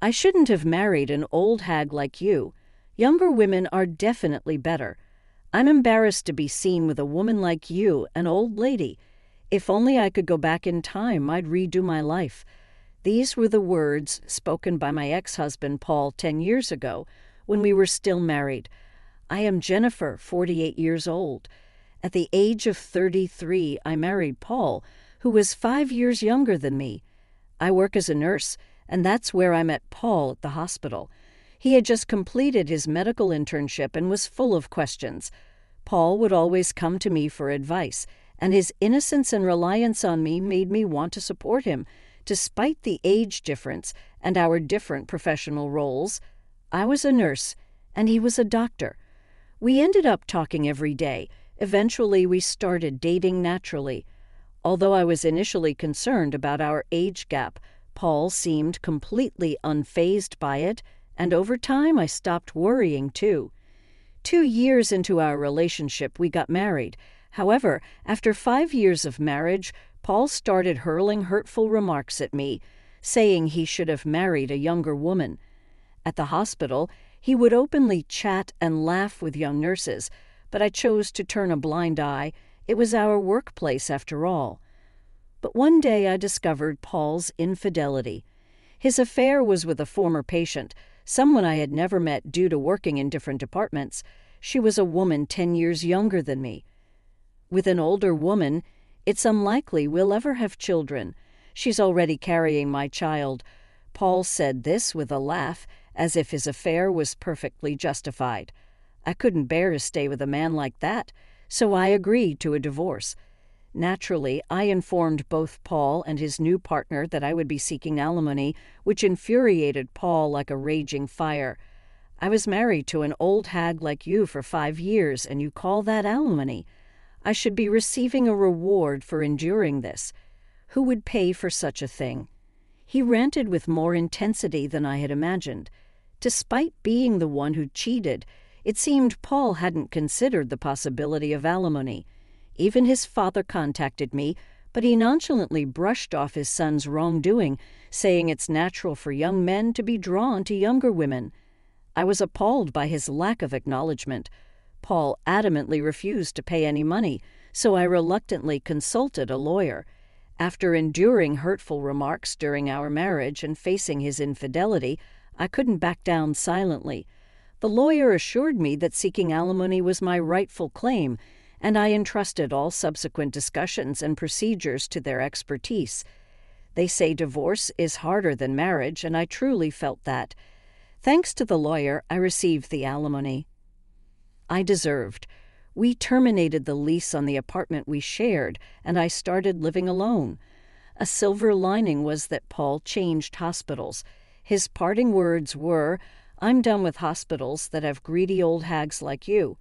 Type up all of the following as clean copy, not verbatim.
I shouldn't have married an old hag like you. Younger women are definitely better. I'm embarrassed to be seen with a woman like you, an old lady. If only I could go back in time, I'd redo my life." These were the words spoken by my ex-husband Paul 10 years ago, when we were still married. I am Jennifer, 48 years old. At the age of 33, I married Paul, who was 5 years younger than me. I work as a nurse, and that's where I met Paul, at the hospital. He had just completed his medical internship and was full of questions. Paul would always come to me for advice, and his innocence and reliance on me made me want to support him. Despite the age difference and our different professional roles, I was a nurse, and he was a doctor. We ended up talking every day. Eventually, we started dating naturally. Although I was initially concerned about our age gap, Paul seemed completely unfazed by it, and over time I stopped worrying too. 2 years into our relationship, we got married. However, after 5 years of marriage, Paul started hurling hurtful remarks at me, saying he should have married a younger woman. At the hospital, he would openly chat and laugh with young nurses, but I chose to turn a blind eye. It was our workplace after all. But one day I discovered Paul's infidelity. His affair was with a former patient, someone I had never met due to working in different departments. She was a woman 10 years younger than me. With an older woman, it's unlikely we'll ever have children. She's already carrying my child. Paul said this with a laugh, as if his affair was perfectly justified. I couldn't bear to stay with a man like that, so I agreed to a divorce. Naturally, I informed both Paul and his new partner that I would be seeking alimony, which infuriated Paul like a raging fire. "I was married to an old hag like you for 5 years, and you call that alimony? I should be receiving a reward for enduring this. Who would pay for such a thing?" He ranted with more intensity than I had imagined. Despite being the one who cheated, it seemed Paul hadn't considered the possibility of alimony. Even his father contacted me, but he nonchalantly brushed off his son's wrongdoing, saying it's natural for young men to be drawn to younger women. I was appalled by his lack of acknowledgement. Paul adamantly refused to pay any money, so I reluctantly consulted a lawyer. After enduring hurtful remarks during our marriage and facing his infidelity, I couldn't back down silently. The lawyer assured me that seeking alimony was my rightful claim, and I entrusted all subsequent discussions and procedures to their expertise. They say divorce is harder than marriage, and I truly felt that. Thanks to the lawyer, I received the alimony I deserved. We terminated the lease on the apartment we shared, and I started living alone. A silver lining was that Paul changed hospitals. His parting words were, "I'm done with hospitals that have greedy old hags like you."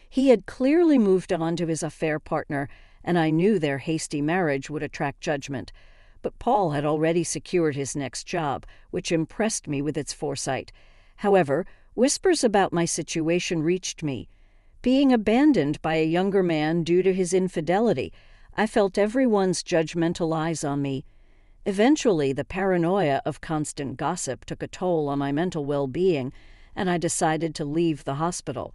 He had clearly moved on to his affair partner, and I knew their hasty marriage would attract judgment. But Paul had already secured his next job, which impressed me with its foresight. However, whispers about my situation reached me. Being abandoned by a younger man due to his infidelity, I felt everyone's judgmental eyes on me. Eventually, the paranoia of constant gossip took a toll on my mental well-being, and I decided to leave the hospital.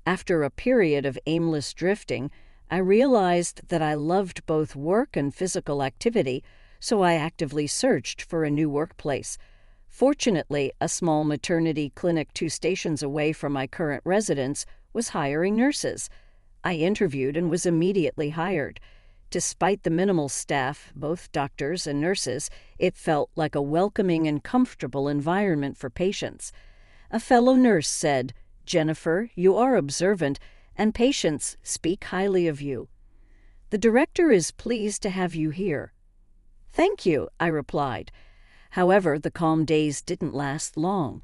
After a period of aimless drifting, I realized that I loved both work and physical activity, so I actively searched for a new workplace. Fortunately, a small maternity clinic 2 stations away from my current residence was hiring nurses. I interviewed and was immediately hired. Despite the minimal staff, both doctors and nurses, it felt like a welcoming and comfortable environment for patients. A fellow nurse said, "Jennifer, you are observant, and patients speak highly of you. The director is pleased to have you here." "Thank you," I replied. However, the calm days didn't last long.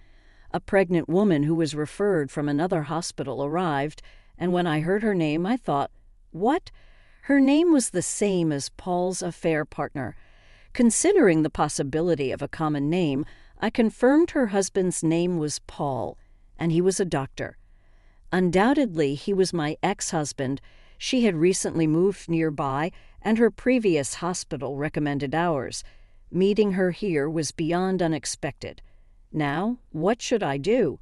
A pregnant woman who was referred from another hospital arrived, and when I heard her name, I thought, "What?" Her name was the same as Paul's affair partner. Considering the possibility of a common name, I confirmed her husband's name was Paul, and he was a doctor. Undoubtedly, he was my ex-husband. She had recently moved nearby, and her previous hospital recommended ours. Meeting her here was beyond unexpected. Now, what should I do?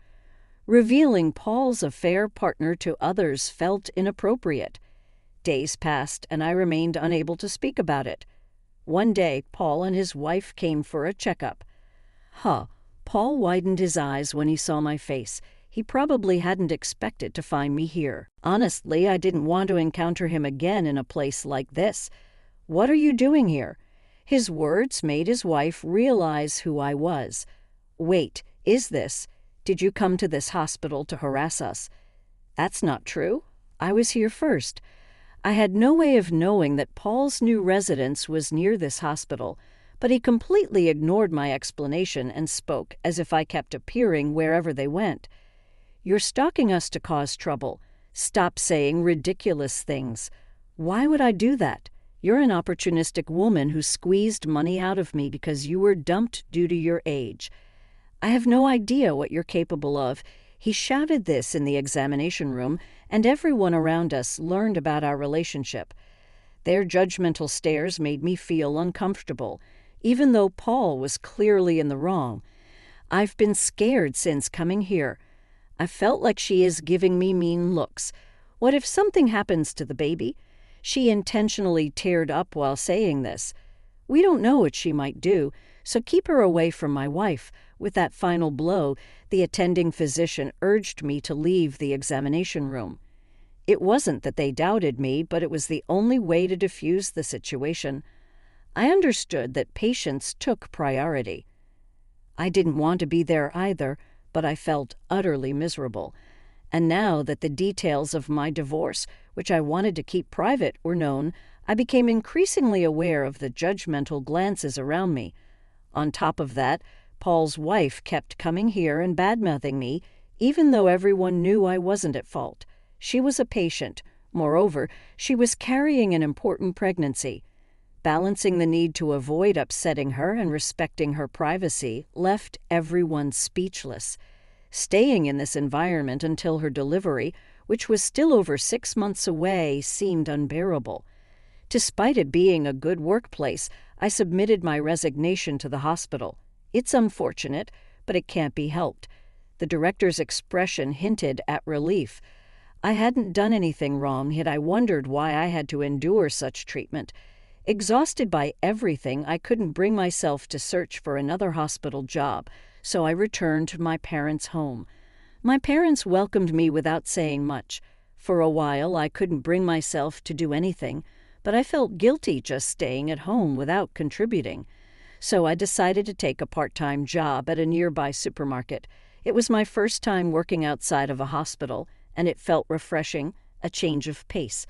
Revealing Paul's affair partner to others felt inappropriate. Days passed, and I remained unable to speak about it. One day, Paul and his wife came for a checkup. Paul widened his eyes when he saw my face. He probably hadn't expected to find me here. Honestly, I didn't want to encounter him again in a place like this. "What are you doing here?" His words made his wife realize who I was. "Wait, did you come to this hospital to harass us?" "That's not true. I was here first." I had no way of knowing that Paul's new residence was near this hospital, but he completely ignored my explanation and spoke as if I kept appearing wherever they went. "You're stalking us to cause trouble. Stop saying ridiculous things." "Why would I do that? You're an opportunistic woman who squeezed money out of me because you were dumped due to your age. I have no idea what you're capable of." He shouted this in the examination room, and everyone around us learned about our relationship. Their judgmental stares made me feel uncomfortable, even though Paul was clearly in the wrong. I've been scared since coming here. I felt like she is giving me mean looks. What if something happens to the baby? She intentionally teared up while saying this. We don't know what she might do, so keep her away from my wife. With that final blow, the attending physician urged me to leave the examination room. It wasn't that they doubted me, but it was the only way to defuse the situation. I understood that patients took priority. I didn't want to be there either, but I felt utterly miserable. And now that the details of my divorce, which I wanted to keep private, were known, I became increasingly aware of the judgmental glances around me. On top of that, Paul's wife kept coming here and badmouthing me, even though everyone knew I wasn't at fault. She was a patient. Moreover, she was carrying an important pregnancy. Balancing the need to avoid upsetting her and respecting her privacy left everyone speechless. Staying in this environment until her delivery, which was still over 6 months away, seemed unbearable. Despite it being a good workplace, I submitted my resignation to the hospital. It's unfortunate, but it can't be helped. The director's expression hinted at relief. I hadn't done anything wrong, yet I wondered why I had to endure such treatment. Exhausted by everything, I couldn't bring myself to search for another hospital job, so I returned to my parents' home. My parents welcomed me without saying much. For a while, I couldn't bring myself to do anything, but I felt guilty just staying at home without contributing. So I decided to take a part-time job at a nearby supermarket. It was my first time working outside of a hospital, and it felt refreshing, a change of pace.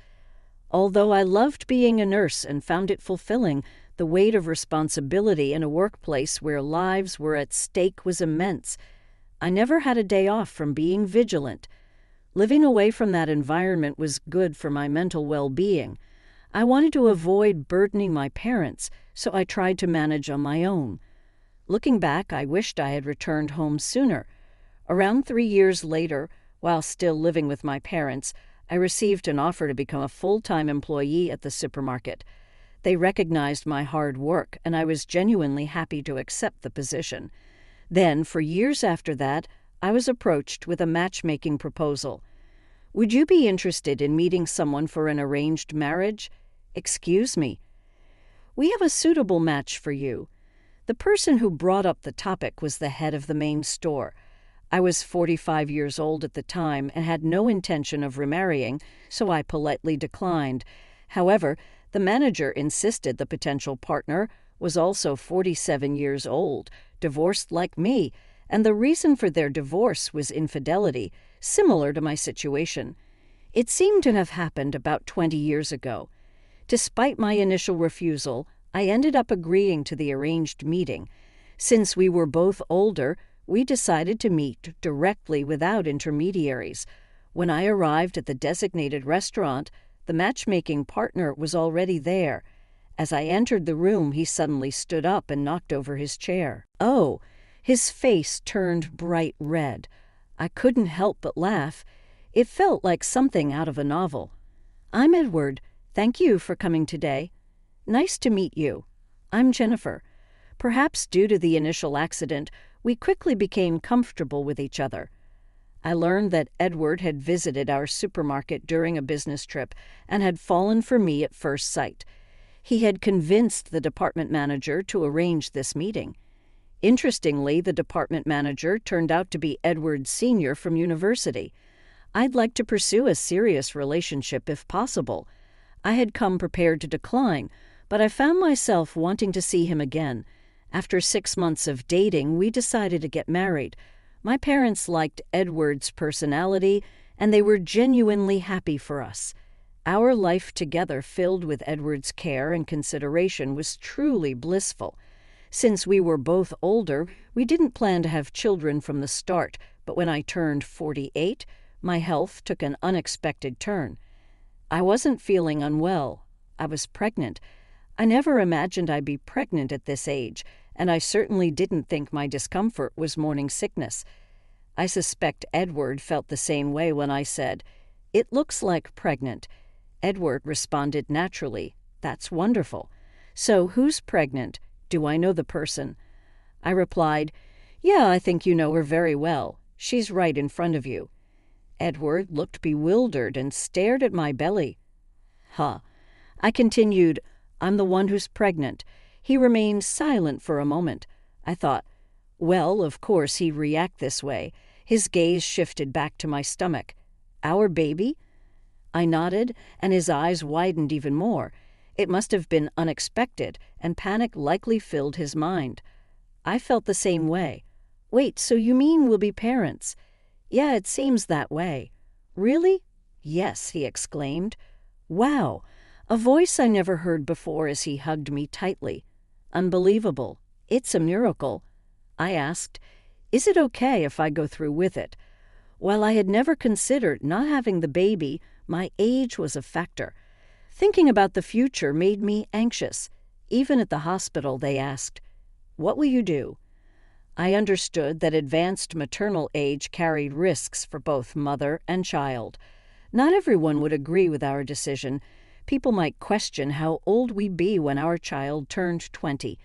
Although I loved being a nurse and found it fulfilling, the weight of responsibility in a workplace where lives were at stake was immense. I never had a day off from being vigilant. Living away from that environment was good for my mental well-being. I wanted to avoid burdening my parents, so I tried to manage on my own. Looking back, I wished I had returned home sooner. Around 3 years later, while still living with my parents, I received an offer to become a full-time employee at the supermarket. They recognized my hard work, and I was genuinely happy to accept the position. Then, for years after that, I was approached with a matchmaking proposal. "Would you be interested in meeting someone for an arranged marriage?" "Excuse me." "We have a suitable match for you." The person who brought up the topic was the head of the main store. I was 45 years old at the time and had no intention of remarrying, so I politely declined. However, the manager insisted the potential partner was also 47 years old, divorced like me, and the reason for their divorce was infidelity, similar to my situation. It seemed to have happened about 20 years ago. Despite my initial refusal, I ended up agreeing to the arranged meeting. Since we were both older, we decided to meet directly without intermediaries. When I arrived at the designated restaurant, the matchmaking partner was already there. As I entered the room, he suddenly stood up and knocked over his chair. Oh, his face turned bright red. I couldn't help but laugh. It felt like something out of a novel. "I'm Edward. Thank you for coming today." "Nice to meet you. I'm Jennifer." Perhaps due to the initial accident, We quickly became comfortable with each other. I learned that Edward had visited our supermarket during a business trip and had fallen for me at first sight. He had convinced the department manager to arrange this meeting. Interestingly, the department manager turned out to be Edward's senior from university. I'd like to pursue a serious relationship if possible. I had come prepared to decline, but I found myself wanting to see him again. After 6 months of dating, we decided to get married. My parents liked Edward's personality, and they were genuinely happy for us. Our life together, filled with Edward's care and consideration, was truly blissful. Since we were both older, we didn't plan to have children from the start, but when I turned 48, my health took an unexpected turn. I wasn't feeling unwell. I was pregnant. I never imagined I'd be pregnant at this age, and I certainly didn't think my discomfort was morning sickness. I suspect Edward felt the same way when I said, "It looks like pregnant." Edward responded naturally, "That's wonderful. So who's pregnant? Do I know the person?" I replied, "Yeah, I think you know her very well. She's right in front of you." Edward looked bewildered and stared at my belly. "Huh." I continued, "I'm the one who's pregnant." He remained silent for a moment. I thought, well, of course he'd react this way. His gaze shifted back to my stomach. "Our baby?" I nodded, and his eyes widened even more. It must have been unexpected, and panic likely filled his mind. I felt the same way. "Wait, so you mean we'll be parents?" "Yeah, it seems that way." "Really?" "Yes," he exclaimed. "Wow!" A voice I never heard before as he hugged me tightly. "Unbelievable. It's a miracle." I asked, "Is it okay if I go through with it?" While I had never considered not having the baby, my age was a factor. Thinking about the future made me anxious. Even at the hospital, they asked, "What will you do?" I understood that advanced maternal age carried risks for both mother and child. Not everyone would agree with our decision. People might question how old we'd be when our child turned 20.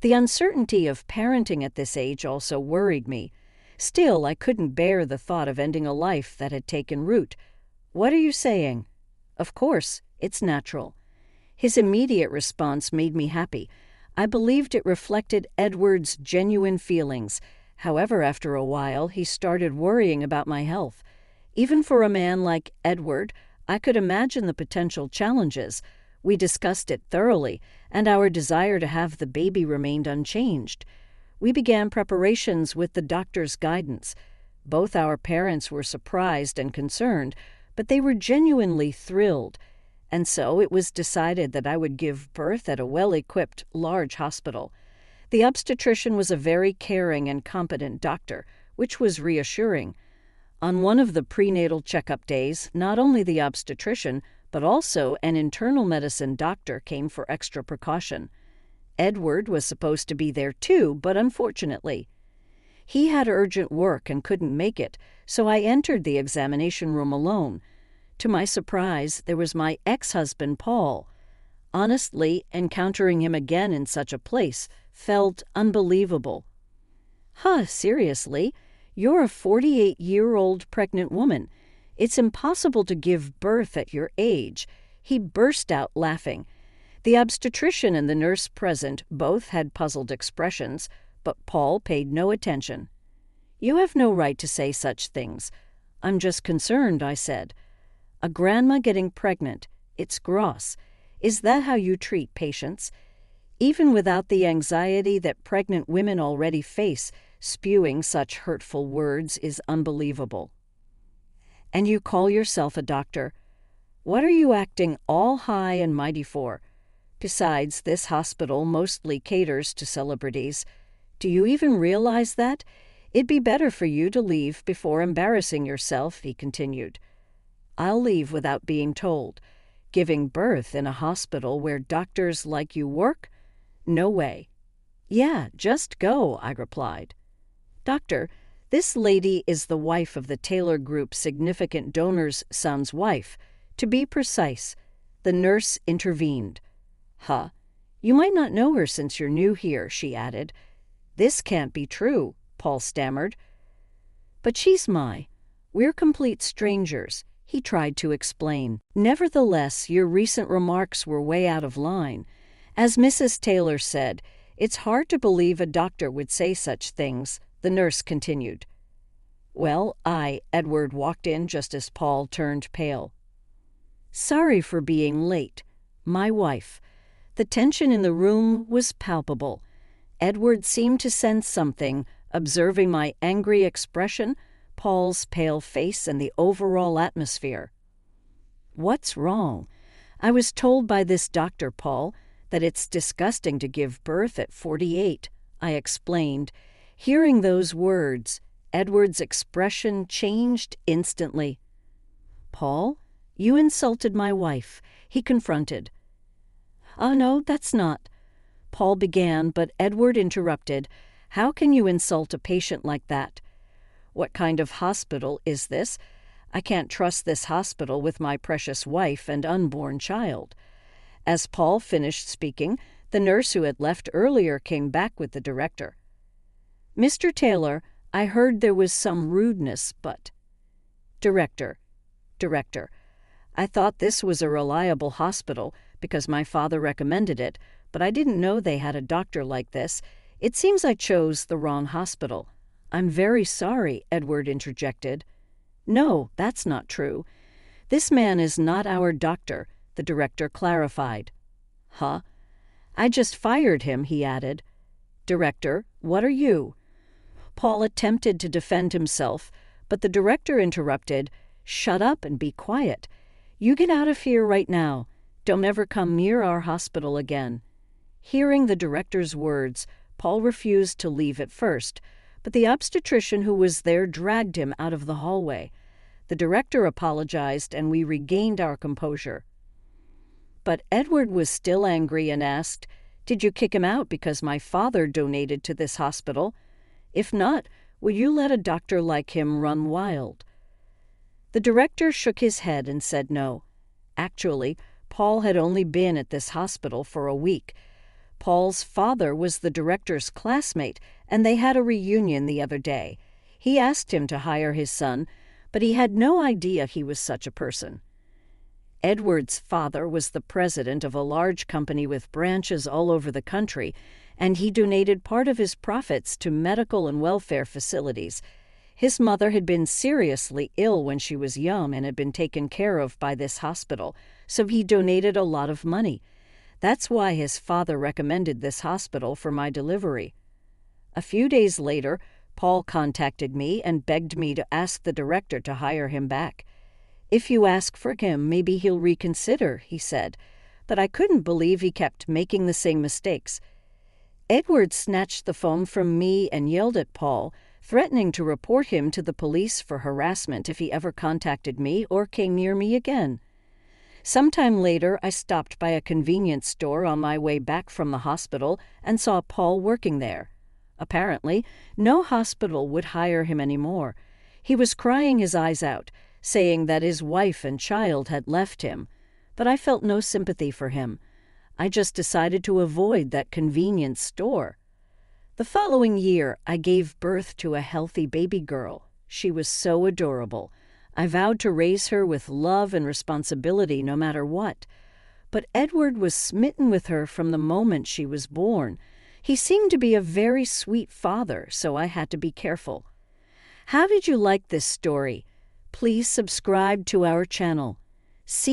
The uncertainty of parenting at this age also worried me. Still, I couldn't bear the thought of ending a life that had taken root. "What are you saying?" "Of course, it's natural." His immediate response made me happy. I believed it reflected Edward's genuine feelings. However, after a while, he started worrying about my health. Even for a man like Edward, I could imagine the potential challenges. We discussed it thoroughly, and our desire to have the baby remained unchanged. We began preparations with the doctor's guidance. Both our parents were surprised and concerned, but they were genuinely thrilled. And so it was decided that I would give birth at a well-equipped, large hospital. The obstetrician was a very caring and competent doctor, which was reassuring. On one of the prenatal checkup days, not only the obstetrician, but also an internal medicine doctor came for extra precaution. Edward was supposed to be there too, but unfortunately, he had urgent work and couldn't make it, so I entered the examination room alone. To my surprise, there was my ex-husband, Paul. Honestly, encountering him again in such a place felt unbelievable. "Huh, seriously? You're a 48-year-old pregnant woman. It's impossible to give birth at your age." He burst out laughing. The obstetrician and the nurse present both had puzzled expressions, but Paul paid no attention. "You have no right to say such things." "I'm just concerned," I said. "A grandma getting pregnant. It's gross. Is that how you treat patients?" Even without the anxiety that pregnant women already face, spewing such hurtful words is unbelievable. "And you call yourself a doctor? What are you acting all high and mighty for? Besides, this hospital mostly caters to celebrities. Do you even realize that? It'd be better for you to leave before embarrassing yourself," he continued. "I'll leave without being told. Giving birth in a hospital where doctors like you work? No way." "Yeah, just go," I replied. "Doctor, this lady is the wife of the Taylor Group's significant donor's son's wife. To be precise." The nurse intervened. "Huh. You might not know her since you're new here," she added. "This can't be true. Paul stammered. "But we're complete strangers," he tried to explain. "Nevertheless, your recent remarks were way out of line. As Mrs. Taylor said, it's hard to believe a doctor would say such things," the nurse continued. "Well, Edward walked in just as Paul turned pale. "Sorry for being late. My wife." The tension in the room was palpable. Edward seemed to sense something, observing my angry expression, Paul's pale face, and the overall atmosphere. "What's wrong?" "I was told by this doctor, Paul, that it's disgusting to give birth at 48, I explained. Hearing those words, Edward's expression changed instantly. "Paul, you insulted my wife," he confronted. "Oh, no, that's not," Paul began, but Edward interrupted. "How can you insult a patient like that? What kind of hospital is this? I can't trust this hospital with my precious wife and unborn child." As Paul finished speaking, the nurse who had left earlier came back with the director. "Mr. Taylor, I heard there was some rudeness, but—" Director. "I thought this was a reliable hospital because my father recommended it, but I didn't know they had a doctor like this. It seems I chose the wrong hospital." "I'm very sorry," Edward interjected. "No, that's not true. This man is not our doctor," the director clarified. "Huh? I just fired him," he added. "Director, what are you?" Paul attempted to defend himself, but the director interrupted. "Shut up and be quiet. You get out of here right now. Don't ever come near our hospital again." Hearing the director's words, Paul refused to leave at first, but the obstetrician who was there dragged him out of the hallway. The director apologized, and we regained our composure. But Edward was still angry and asked, "Did you kick him out because my father donated to this hospital? If not, will you let a doctor like him run wild?" The director shook his head and said no. Actually, Paul had only been at this hospital for a week. Paul's father was the director's classmate, and they had a reunion the other day. He asked him to hire his son, but he had no idea he was such a person. Edward's father was the president of a large company with branches all over the country, and he donated part of his profits to medical and welfare facilities. His mother had been seriously ill when she was young and had been taken care of by this hospital, so he donated a lot of money. That's why his father recommended this hospital for my delivery. A few days later, Paul contacted me and begged me to ask the director to hire him back. "If you ask for him, maybe he'll reconsider," he said, but I couldn't believe he kept making the same mistakes. Edward snatched the phone from me and yelled at Paul, threatening to report him to the police for harassment if he ever contacted me or came near me again. Sometime later, I stopped by a convenience store on my way back from the hospital and saw Paul working there. Apparently, no hospital would hire him anymore. He was crying his eyes out, saying that his wife and child had left him, but I felt no sympathy for him. I just decided to avoid that convenience store. The following year, I gave birth to a healthy baby girl. She was so adorable. I vowed to raise her with love and responsibility no matter what. But Edward was smitten with her from the moment she was born. He seemed to be a very sweet father, so I had to be careful. How did you like this story? Please subscribe to our channel. See